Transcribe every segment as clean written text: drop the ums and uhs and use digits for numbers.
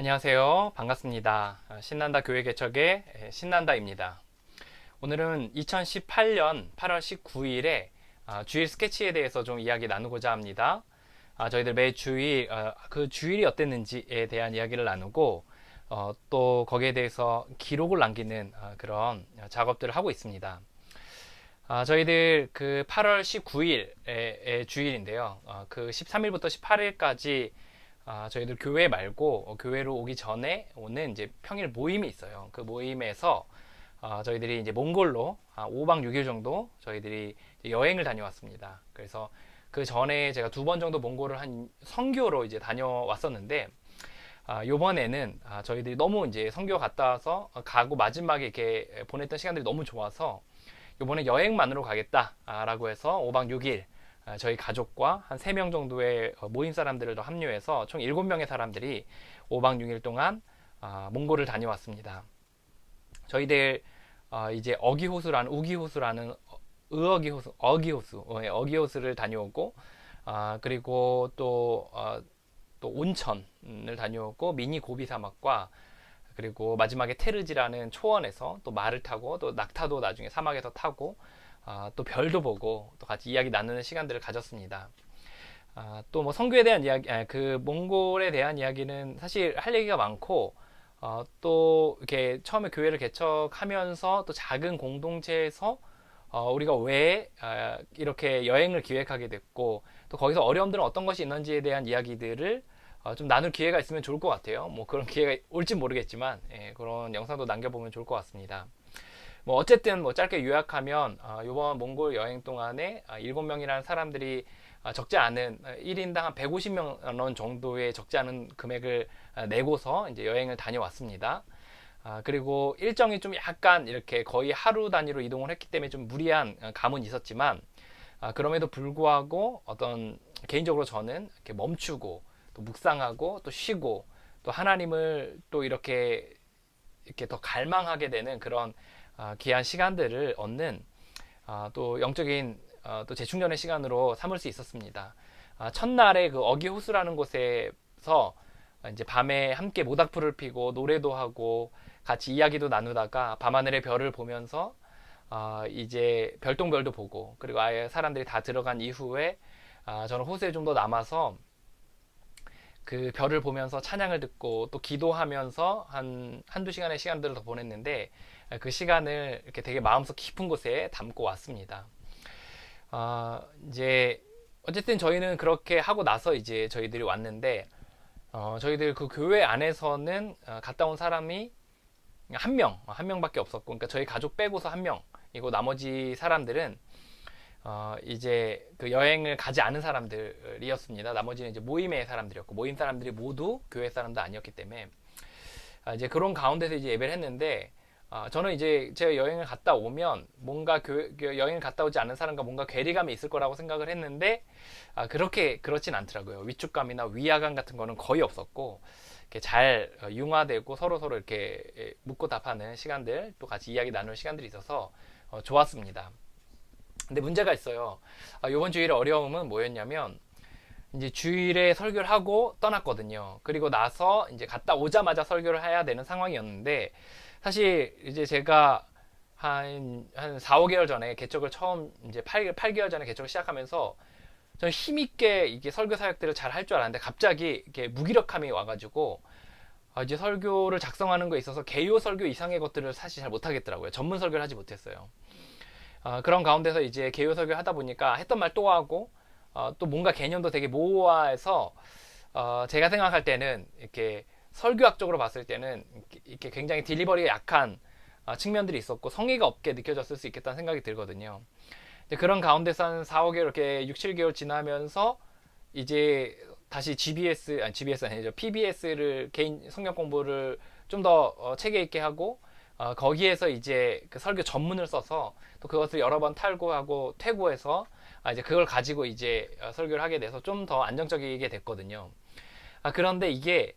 안녕하세요. 반갑습니다. 신난다 교회 개척의 신난다입니다. 오늘은 2018년 8월 19일에 주일 스케치에 대해서 좀 이야기 나누고자 합니다. 저희들 매 주일 그 주일이 어땠는지에 대한 이야기를 나누고 또 거기에 대해서 기록을 남기는 그런 작업들을 하고 있습니다. 저희들 그 8월 19일의 주일인데요. 그 13일부터 18일까지 저희들 교회 말고 교회로 오기 전에 오는 이제 평일 모임이 있어요. 그 모임에서 저희들이 이제 몽골로 5박 6일 정도 저희들이 여행을 다녀왔습니다. 그래서 그 전에 제가 2번 정도 몽골을 한 선교로 이제 다녀왔었는데 요번에는 저희들이 너무 이제 선교 갔다 와서 가고 마지막에 이렇게 보냈던 시간들이 너무 좋아서 요번에 여행만으로 가겠다라고 해서 5박 6일 저희 가족과 한 3명 정도의 모임 사람들을 더 합류해서 총 7명의 사람들이 5박 6일 동안 몽골을 다녀왔습니다. 저희들 이제 어기호수라는 우기호수라는 어기호수를 다녀오고 그리고 또 온천을 다녀오고 미니 고비 사막과 그리고 마지막에 테르지라는 초원에서 또 말을 타고 또 낙타도 나중에 사막에서 타고 또 별도 보고 또 같이 이야기 나누는 시간들을 가졌습니다. 또 뭐 선교에 대한 이야기, 그 몽골에 대한 이야기는 사실 할 얘기가 많고 또 이렇게 처음에 교회를 개척하면서 또 작은 공동체에서 우리가 왜 이렇게 여행을 기획하게 됐고 또 거기서 어려움들은 어떤 것이 있는지에 대한 이야기들을 좀 나눌 기회가 있으면 좋을 것 같아요. 뭐 그런 기회가 올지 모르겠지만 그런 영상도 남겨보면 좋을 것 같습니다. 뭐 어쨌든 뭐 짧게 요약하면 이번 몽골 여행 동안에 7명이라는 사람들이 적지 않은 1인당 한 150만 원 정도의 적지 않은 금액을 내고서 이제 여행을 다녀왔습니다. 그리고 일정이 좀 약간 이렇게 거의 하루 단위로 이동을 했기 때문에 좀 무리한 감은 있었지만 그럼에도 불구하고 어떤 개인적으로 저는 이렇게 멈추고 또 묵상하고 또 쉬고 또 하나님을 또 이렇게 더 갈망하게 되는 그런 귀한 시간들을 얻는 또 영적인 또 재충전의 시간으로 삼을 수 있었습니다. 첫날에 그 어기호수라는 곳에서 이제 밤에 함께 모닥불을 피고 노래도 하고 같이 이야기도 나누다가 밤하늘의 별을 보면서 이제 별똥별도 보고 그리고 아예 사람들이 다 들어간 이후에 저는 호수에 좀 더 남아서 그 별을 보면서 찬양을 듣고 또 기도하면서 한두 시간의 시간들을 더 보냈는데 그 시간을 이렇게 되게 마음속 깊은 곳에 담고 왔습니다. 이제 어쨌든 저희는 그렇게 하고 나서 이제 저희들이 왔는데 저희들 그 교회 안에서는 갔다 온 사람이 한 명밖에 없었고 그러니까 저희 가족 빼고서 한 명이고 나머지 사람들은 이제 그 여행을 가지 않은 사람들이었습니다. 나머지는 이제 모임의 사람들이었고 모임 사람들이 모두 교회 사람도 아니었기 때문에 이제 그런 가운데서 이제 예배를 했는데 저는 이제 제가 여행을 갔다 오면 뭔가 여행을 갔다 오지 않은 사람과 뭔가 괴리감이 있을 거라고 생각을 했는데 그렇진 않더라고요. 위축감이나 위화감 같은 거는 거의 없었고 이렇게 잘 융화되고 서로 이렇게 묻고 답하는 시간들 또 같이 이야기 나눌 시간들이 있어서 좋았습니다. 근데 문제가 있어요. 이번 주일의 어려움은 뭐였냐면 이제 주일에 설교를 하고 떠났거든요. 그리고 나서 이제 갔다 오자마자 설교를 해야 되는 상황이었는데 사실 이제 제가 한 4, 5개월 전에 개척을 처음 이제 8개월 전에 개척을 시작하면서 저는 힘있게 이게 설교 사역들을 잘 할 줄 알았는데 갑자기 이렇게 무기력함이 와가지고 이제 설교를 작성하는 거에 있어서 개요 설교 이상의 것들을 사실 잘 못하겠더라고요. 전문 설교를 하지 못했어요. 그런 가운데서 이제 개요 설교 하다 보니까 했던 말 또 하고 또 뭔가 개념도 되게 모호해서 제가 생각할 때는 이렇게 설교학적으로 봤을 때는 이렇게 굉장히 딜리버리가 약한 측면들이 있었고 성의가 없게 느껴졌을 수 있겠다는 생각이 들거든요. 그런 가운데서 한 4, 5개월 이렇게 6, 7개월 지나면서 이제 다시 GBS 아니죠. PBS를 개인 성경 공부를 좀 더 체계 있게 하고 거기에서 이제 그 설교 전문을 써서 또 그것을 여러 번 탈구하고 퇴고해서 이제 그걸 가지고 이제 설교를 하게 돼서 좀 더 안정적이게 됐거든요. 그런데 이게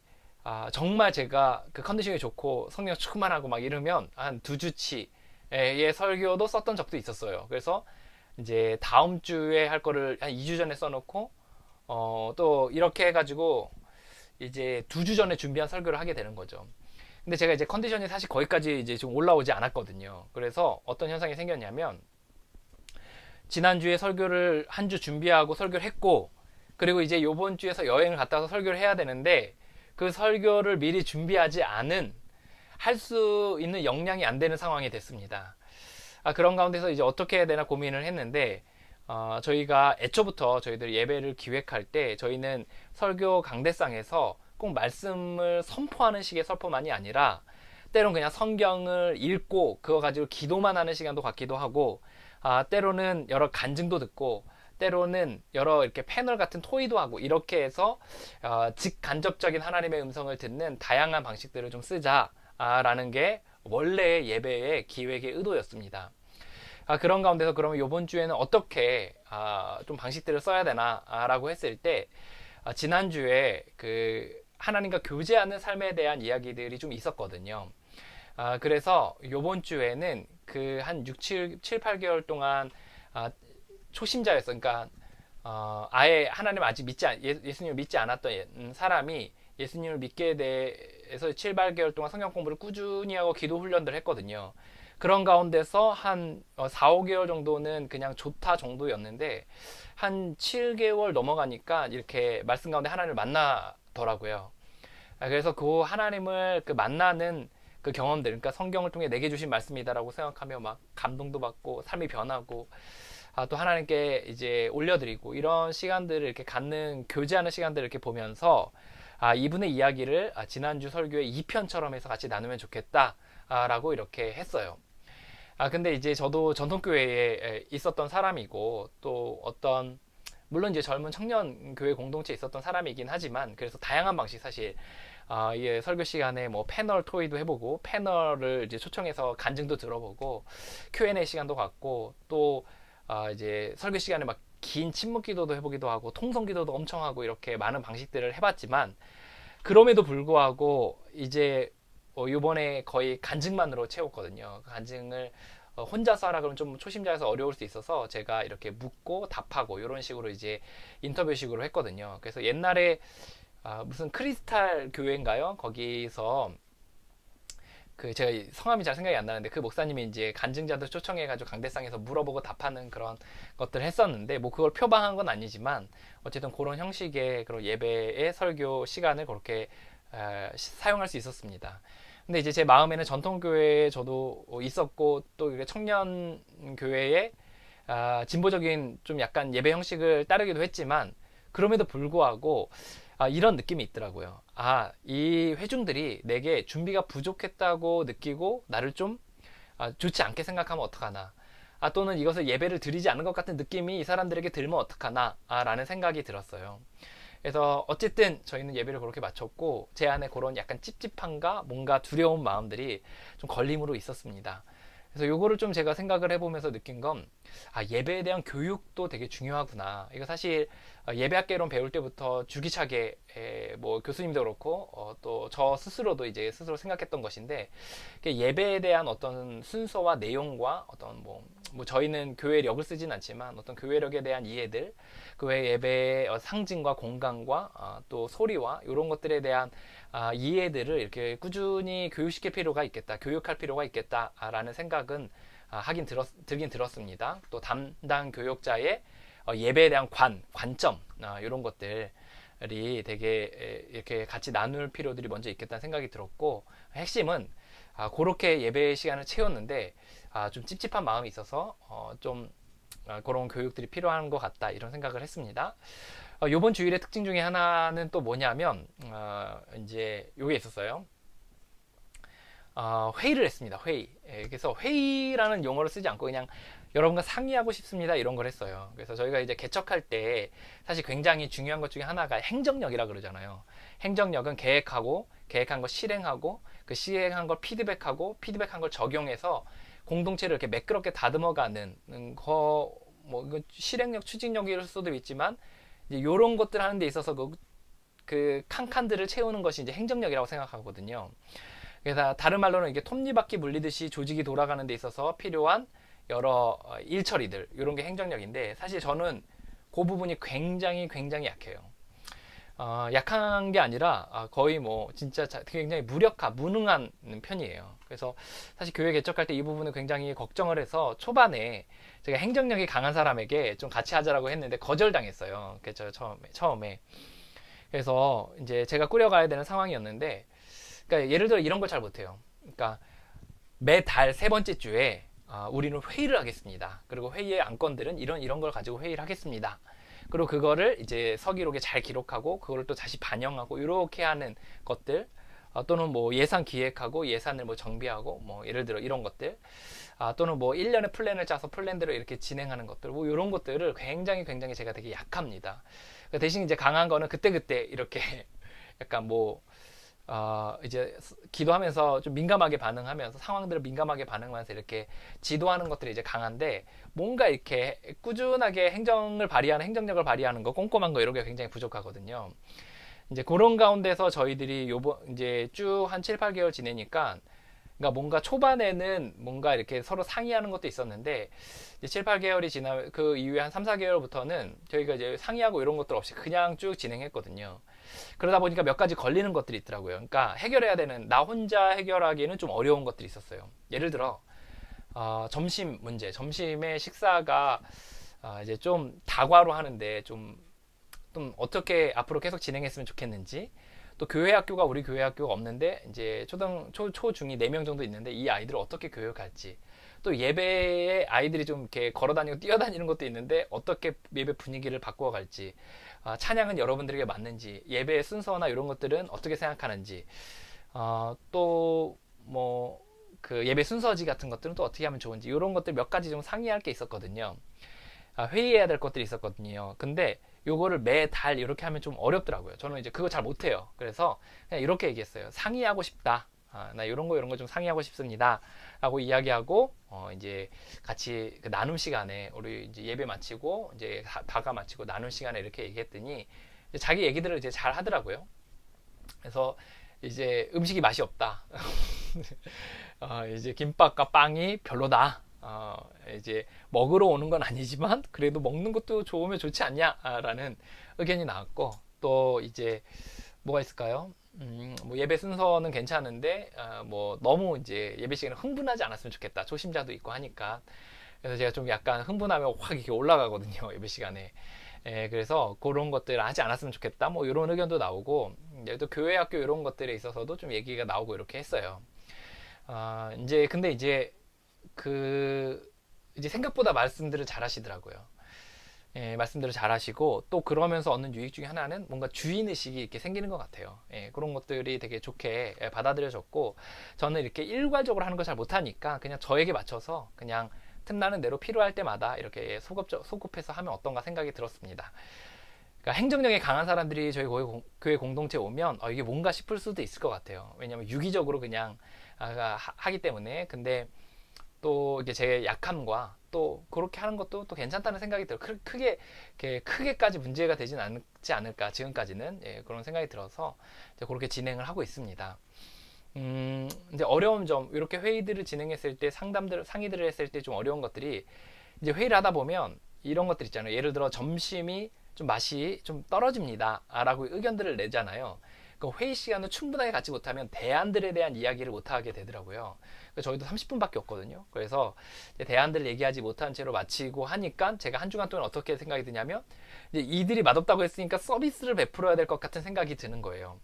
정말 제가 그 컨디션이 좋고 성령 충만하고 막 이러면 한 2주치의 설교도 썼던 적도 있었어요. 그래서 이제 다음 주에 할 거를 한 2주 전에 써놓고 또 이렇게 해가지고 이제 2주 전에 준비한 설교를 하게 되는 거죠. 근데 제가 이제 컨디션이 사실 거기까지 이제 좀 올라오지 않았거든요. 그래서 어떤 현상이 생겼냐면 지난주에 설교를 한 주 준비하고 설교를 했고, 그리고 이제 요번 주에서 여행을 갔다 와서 설교를 해야 되는데 그 설교를 미리 준비하지 않은 할 수 있는 역량이 안 되는 상황이 됐습니다. 그런 가운데서 이제 어떻게 해야 되나 고민을 했는데 저희가 애초부터 저희들 예배를 기획할 때 저희는 설교 강대상에서 꼭 말씀을 선포하는 식의 설포만이 아니라 때론 그냥 성경을 읽고 그거 가지고 기도만 하는 시간도 갖기도 하고 때로는 여러 간증도 듣고 때로는 여러 이렇게 패널 같은 토의도 하고 이렇게 해서 직간접적인 하나님의 음성을 듣는 다양한 방식들을 좀 쓰자라는 게 원래 예배의 기획의 의도였습니다. 그런 가운데서 그러면 이번 주에는 어떻게 좀 방식들을 써야 되나라고 했을 때 지난주에 그 하나님과 교제하는 삶에 대한 이야기들이 좀 있었거든요. 그래서 이번 주에는 그 한 7, 8개월 동안 초심자였어. 그러니까 아예 하나님 아직 예수님을 믿지 않았던 사람이 예수님을 믿게 돼서 7, 8개월 동안 성경 공부를 꾸준히 하고 기도 훈련들을 했거든요. 그런 가운데서 한 4, 5개월 정도는 그냥 좋다 정도였는데 한 7개월 넘어가니까 이렇게 말씀 가운데 하나님을 만나더라고요. 그래서 그 하나님을 그 만나는 그 경험들, 그러니까 성경을 통해 내게 주신 말씀이다라고 생각하며 막 감동도 받고 삶이 변하고 또 하나님께 이제 올려드리고 이런 시간들을 이렇게 갖는 교제하는 시간들을 이렇게 보면서 이분의 이야기를 지난주 설교의 2편처럼 해서 같이 나누면 좋겠다라고 이렇게 했어요. 근데 이제 저도 전통교회에 있었던 사람이고 또 어떤 물론 이제 젊은 청년 교회 공동체에 있었던 사람이긴 하지만 그래서 다양한 방식 사실 예, 설교 시간에 뭐 패널 토의도 해보고 패널을 이제 초청해서 간증도 들어보고 Q&A 시간도 갖고 또 이제 설교 시간에 막 긴 침묵 기도도 해보기도 하고 통성 기도도 엄청 하고 이렇게 많은 방식들을 해봤지만 그럼에도 불구하고 이제 요번에 거의 간증만으로 채웠거든요. 그 간증을 혼자서 하라 그러면 좀 초심자여서 어려울 수 있어서 제가 이렇게 묻고 답하고 이런 식으로 이제 인터뷰식으로 했거든요. 그래서 옛날에 무슨 크리스탈 교회인가요? 거기서 그 제가 성함이 잘 생각이 안 나는데 그 목사님이 이제 간증자들 초청해가지고 강대상에서 물어보고 답하는 그런 것들을 했었는데 뭐 그걸 표방한 건 아니지만 어쨌든 그런 형식의 그런 예배의 설교 시간을 그렇게 사용할 수 있었습니다. 근데 이제 제 마음에는 전통교회에 저도 있었고 또 청년 교회에 진보적인 좀 약간 예배 형식을 따르기도 했지만 그럼에도 불구하고 이런 느낌이 있더라고요. 이 회중들이 내게 준비가 부족했다고 느끼고 나를 좀 좋지 않게 생각하면 어떡하나. 또는 이것을 예배를 드리지 않은 것 같은 느낌이 이 사람들에게 들면 어떡하나 라는 생각이 들었어요. 그래서 어쨌든 저희는 예배를 그렇게 마쳤고 제 안에 그런 약간 찝찝함과 뭔가 두려운 마음들이 좀 걸림으로 있었습니다. 그래서 요거를 좀 제가 생각을 해보면서 느낀 건 예배에 대한 교육도 되게 중요하구나. 이거 사실 예배학개론 배울 때부터 주기차게 뭐 교수님도 그렇고 또 저 스스로도 이제 스스로 생각했던 것인데 예배에 대한 어떤 순서와 내용과 어떤 뭐 저희는 교회력을 쓰진 않지만 어떤 교회력에 대한 이해들 그 외 예배의 상징과 공간과 또 소리와 이런 것들에 대한 이해들을 이렇게 꾸준히 교육시킬 필요가 있겠다, 교육할 필요가 있겠다라는 생각은 들긴 들었습니다. 또 담당 교육자의 예배에 대한 관점 이런 것들이 되게 이렇게 같이 나눌 필요들이 먼저 있겠다는 생각이 들었고 핵심은 그렇게 예배 시간을 채웠는데 좀 찝찝한 마음이 있어서 좀 그런 교육들이 필요한 것 같다 이런 생각을 했습니다. 이번 주일의 특징 중에 하나는 또 뭐냐면 이제 요게 있었어요. 회의를 했습니다. 회의. 그래서 회의라는 용어를 쓰지 않고 그냥 여러분과 상의하고 싶습니다 이런 걸 했어요. 그래서 저희가 이제 개척할 때 사실 굉장히 중요한 것 중에 하나가 행정력이라 그러잖아요. 행정력은 계획한 걸 실행하고 그 실행한 걸 피드백한 걸 적용해서 공동체를 이렇게 매끄럽게 다듬어가는 뭐 실행력, 추진력일 수도 있지만 이제 이런 것들 하는 데 있어서 그 칸칸들을 채우는 것이 이제 행정력이라고 생각하거든요. 그래서 다른 말로는 이게 톱니바퀴 물리듯이 조직이 돌아가는 데 있어서 필요한 여러 일처리들 이런 게 행정력인데 사실 저는 그 부분이 굉장히 약해요. 약한 게 아니라 거의 뭐 진짜 굉장히 무능한 편이에요. 그래서 사실 교회 개척할 때 이 부분을 굉장히 걱정을 해서 초반에 제가 행정력이 강한 사람에게 좀 같이 하자라고 했는데 거절당했어요. 그죠, 처음에. 그래서 이제 제가 꾸려가야 되는 상황이었는데, 그러니까 예를 들어 이런 걸 잘 못해요. 그러니까 매달 세 번째 주에 우리는 회의를 하겠습니다. 그리고 회의의 안건들은 이런 걸 가지고 회의를 하겠습니다. 그리고 그거를 이제 서기록에 잘 기록하고 그걸 또 다시 반영하고 이렇게 하는 것들, 또는 뭐 예산 기획하고 예산을 뭐 정비하고 뭐 예를 들어 이런 것들, 또는 뭐 1년의 플랜을 짜서 플랜대로 이렇게 진행하는 것들, 뭐 이런 것들을 굉장히 제가 되게 약합니다. 대신 이제 강한 거는 그때그때 이렇게 약간 뭐 이제 기도하면서 좀 민감하게 반응하면서 상황들을 민감하게 반응하면서 이렇게 지도하는 것들이 이제 강한데, 뭔가 이렇게 꾸준하게 행정력을 발휘하는 거, 꼼꼼한 거 이런 게 굉장히 부족하거든요. 이제 그런 가운데서 저희들이 요번 이제 쭉 한 7, 8개월 지내니까, 그러니까 뭔가 초반에는 뭔가 이렇게 서로 상의하는 것도 있었는데, 이제 7, 8개월이 지나 그 이후에 한 3, 4개월부터는 저희가 이제 상의하고 이런 것들 없이 그냥 쭉 진행했거든요. 그러다 보니까 몇 가지 걸리는 것들이 있더라고요. 그러니까 해결해야 되는, 나 혼자 해결하기에는 좀 어려운 것들이 있었어요. 예를 들어 점심 문제, 점심에 식사가 이제 좀 다과로 하는데 좀 어떻게 앞으로 계속 진행했으면 좋겠는지, 또 교회 학교가 우리 교회 학교가 없는데 이제 초중이 4명 정도 있는데 이 아이들을 어떻게 교육할지, 또 예배에 아이들이 좀 이렇게 걸어다니고 뛰어다니는 것도 있는데 어떻게 예배 분위기를 바꾸어 갈지, 찬양은 여러분들에게 맞는지, 예배의 순서나 이런 것들은 어떻게 생각하는지, 또 뭐 그 예배 순서지 같은 것들은 또 어떻게 하면 좋은지, 이런 것들 몇 가지 좀 상의할 게 있었거든요. 회의해야 될 것들이 있었거든요. 근데 요거를 매달 이렇게 하면 좀 어렵더라고요. 저는 이제 그거 잘 못해요. 그래서 그냥 이렇게 얘기했어요. 상의하고 싶다. 나 이런 거 좀 상의하고 싶습니다. 라고 이야기하고, 이제 같이 그 나눔 시간에 우리 이제 예배 마치고 이제 다가 마치고 나눔 시간에 이렇게 얘기했더니 이제 자기 얘기들을 이제 잘 하더라고요. 그래서 이제 음식이 맛이 없다. 이제 김밥과 빵이 별로다. 이제 먹으러 오는 건 아니지만 그래도 먹는 것도 좋으면 좋지 않냐라는 의견이 나왔고, 또 이제 뭐가 있을까요? 뭐 예배 순서는 괜찮은데 뭐 너무 이제 예배 시간에 흥분하지 않았으면 좋겠다. 초심자도 있고 하니까. 그래서 제가 좀 약간 흥분하면 확 이렇게 올라가거든요, 예배 시간에. 그래서 그런 것들 하지 않았으면 좋겠다. 뭐 이런 의견도 나오고, 또 교회 학교 이런 것들에 있어서도 좀 얘기가 나오고 이렇게 했어요. 이제 근데 이제 생각보다 말씀들을 잘 하시더라고요. 말씀들을 잘 하시고, 또 그러면서 얻는 유익 중에 하나는 뭔가 주인의식이 이렇게 생기는 것 같아요. 그런 것들이 되게 좋게 받아들여졌고, 저는 이렇게 일괄적으로 하는 걸 잘 못하니까 그냥 저에게 맞춰서 그냥 틈나는 대로 필요할 때마다 이렇게 소급해서 하면 어떤가 생각이 들었습니다. 그러니까 행정력이 강한 사람들이 저희 교회 공동체에 오면 이게 뭔가 싶을 수도 있을 것 같아요. 왜냐하면 유기적으로 그냥 하기 때문에. 근데 또 이게 제 약함과 또 그렇게 하는 것도 또 괜찮다는 생각이 들어요. 크게까지 문제가 되진 않지 않을까, 지금까지는. 그런 생각이 들어서 이제 그렇게 진행을 하고 있습니다. 이제 어려운 점, 이렇게 회의들을 진행했을 때, 상의들을 했을 때 좀 어려운 것들이, 이제 회의를 하다 보면 이런 것들 있잖아요. 예를 들어 점심이 좀 맛이 좀 떨어집니다 라고 의견들을 내잖아요. 그 회의 시간을 충분하게 갖지 못하면 대안들에 대한 이야기를 못하게 되더라고요. 저희도 30분밖에 없거든요. 그래서 대안들을 얘기하지 못한 채로 마치고 하니까 제가 한 주간 동안 어떻게 생각이 드냐면, 이제 이들이 맛없다고 했으니까 서비스를 베풀어야 될 것 같은 생각이 드는 거예요.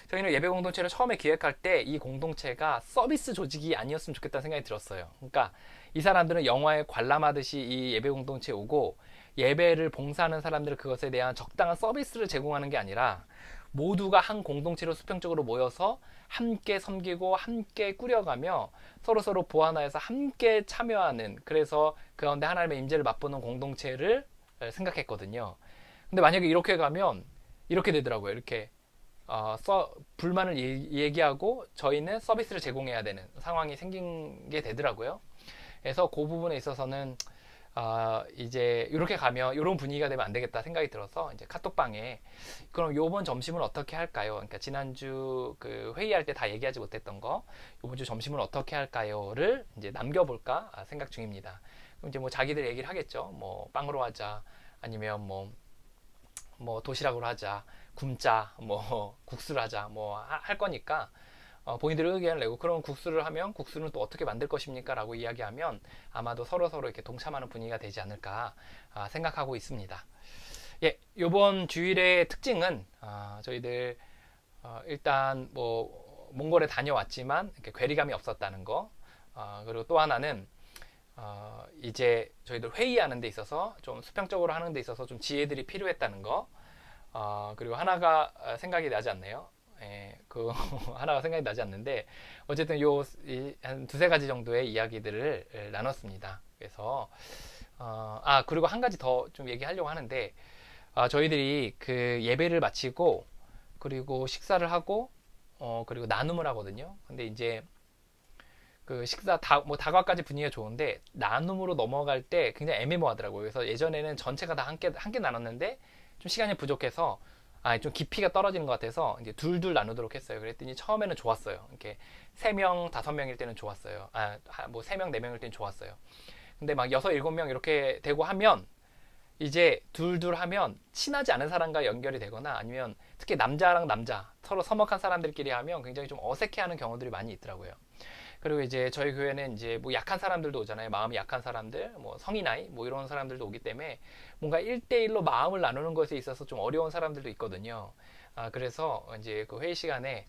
저희는 예배 공동체를 처음에 기획할 때 이 공동체가 서비스 조직이 아니었으면 좋겠다는 생각이 들었어요. 그러니까 이 사람들은 영화에 관람하듯이 이 예배 공동체에 오고, 예배를 봉사하는 사람들 그것에 대한 적당한 서비스를 제공하는 게 아니라 모두가 한 공동체로 수평적으로 모여서 함께 섬기고 함께 꾸려가며 서로 보완하여서 함께 참여하는, 그래서 그 가운데 하나님의 임재를 맛보는 공동체를 생각했거든요. 근데 만약에 이렇게 가면 이렇게 되더라고요. 이렇게 불만을 얘기하고 저희는 서비스를 제공해야 되는 상황이 생긴 게 되더라고요. 그래서 그 부분에 있어서는 이제 이렇게 가면 이런 분위기가 되면 안 되겠다 생각이 들어서, 이제 카톡방에 그럼 요번 점심은 어떻게 할까요? 그러니까 지난주 그 회의할 때 다 얘기하지 못했던 거, 요번 주 점심은 어떻게 할까요?를 이제 남겨볼까 생각 중입니다. 그럼 이제 뭐 자기들 얘기를 하겠죠. 뭐 빵으로 하자, 아니면 뭐 도시락으로 하자, 굶자, 뭐 국수를 하자, 뭐 할 거니까 본인들의 의견을 내고, 그럼 국수를 하면 국수는 또 어떻게 만들 것입니까? 라고 이야기하면 아마도 서로 이렇게 동참하는 분위기가 되지 않을까 생각하고 있습니다. 예, 요번 주일의 특징은 저희들 일단 뭐 몽골에 다녀왔지만 이렇게 괴리감이 없었다는 거, 그리고 또 하나는 이제 저희들 회의하는 데 있어서 좀 수평적으로 하는 데 있어서 좀 지혜들이 필요했다는 거, 그리고 하나가 생각이 나지 않네요. 예, 그 하나가 생각이 나지 않는데 어쨌든 한 두세 가지 정도의 이야기들을 나눴습니다. 그래서 그리고 한 가지 더 좀 얘기하려고 하는데, 저희들이 그 예배를 마치고 그리고 식사를 하고 그리고 나눔을 하거든요. 근데 이제 그 식사 뭐 다과까지 분위기가 좋은데 나눔으로 넘어갈 때 굉장히 애매모하더라고요. 그래서 예전에는 전체가 다 함께 나눴는데 좀 시간이 부족해서 좀 깊이가 떨어지는 것 같아서 이제 둘둘 나누도록 했어요. 그랬더니 처음에는 좋았어요. 이렇게 3명, 5명일 때는 좋았어요. 뭐 3명, 4명일 때는 좋았어요. 근데 막 6, 7명 이렇게 되고 하면 이제 둘둘 하면 친하지 않은 사람과 연결이 되거나, 아니면 특히 남자랑 남자 서로 서먹한 사람들끼리 하면 굉장히 좀 어색해하는 경우들이 많이 있더라고요. 그리고 이제 저희 교회는 이제 뭐 약한 사람들도 오잖아요. 마음이 약한 사람들, 뭐 성인 아이, 뭐 이런 사람들도 오기 때문에 뭔가 1대1로 마음을 나누는 것에 있어서 좀 어려운 사람들도 있거든요. 그래서 이제 그 회의 시간에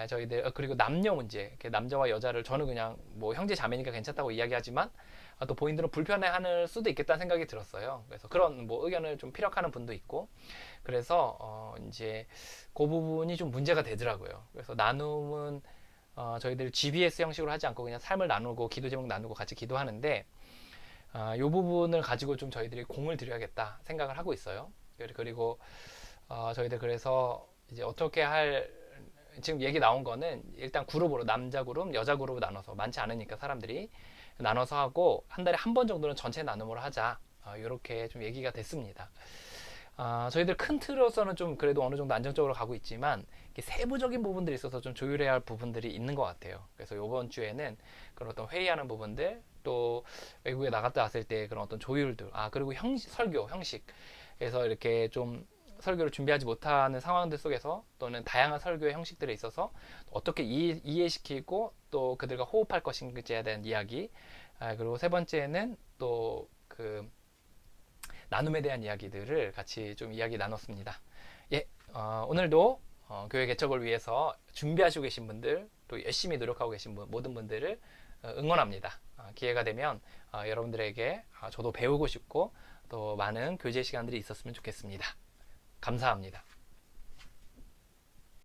저희들 그리고 남녀 문제, 남자와 여자를 저는 그냥 뭐 형제 자매니까 괜찮다고 이야기하지만 또 본인들은 불편해할 수도 있겠다는 생각이 들었어요. 그래서 그런 뭐 의견을 좀 피력하는 분도 있고, 그래서 이제 그 부분이 좀 문제가 되더라고요. 그래서 나눔은 저희들 GBS 형식으로 하지 않고 그냥 삶을 나누고 기도 제목 나누고 같이 기도하는데, 이 부분을 가지고 좀 저희들이 공을 들여야겠다 생각을 하고 있어요. 그리고 저희들 그래서 이제 어떻게 지금 얘기 나온 거는 일단 그룹으로, 남자 그룹, 여자 그룹으로 나눠서, 많지 않으니까 사람들이 나눠서 하고 한 달에 한 번 정도는 전체 나눔으로 하자, 이렇게 좀 얘기가 됐습니다. 저희들 큰 틀로서는 좀 그래도 어느 정도 안정적으로 가고 있지만 세부적인 부분들이 있어서 좀 조율해야 할 부분들이 있는 것 같아요. 그래서 이번 주에는 그런 어떤 회의하는 부분들, 또 외국에 나갔다 왔을 때 그런 어떤 조율들, 그리고 설교 형식에서 이렇게 좀 설교를 준비하지 못하는 상황들 속에서, 또는 다양한 설교의 형식들에 있어서 어떻게 이해시키고 또 그들과 호흡할 것인지에 대한 이야기, 그리고 세 번째는 또 그 나눔에 대한 이야기들을 같이 좀 이야기 나눴습니다. 예, 오늘도 교회 개척을 위해서 준비하시고 계신 분들, 또 열심히 노력하고 계신 모든 분들을 응원합니다. 기회가 되면 여러분들에게 저도 배우고 싶고 또 많은 교제 시간들이 있었으면 좋겠습니다. 감사합니다.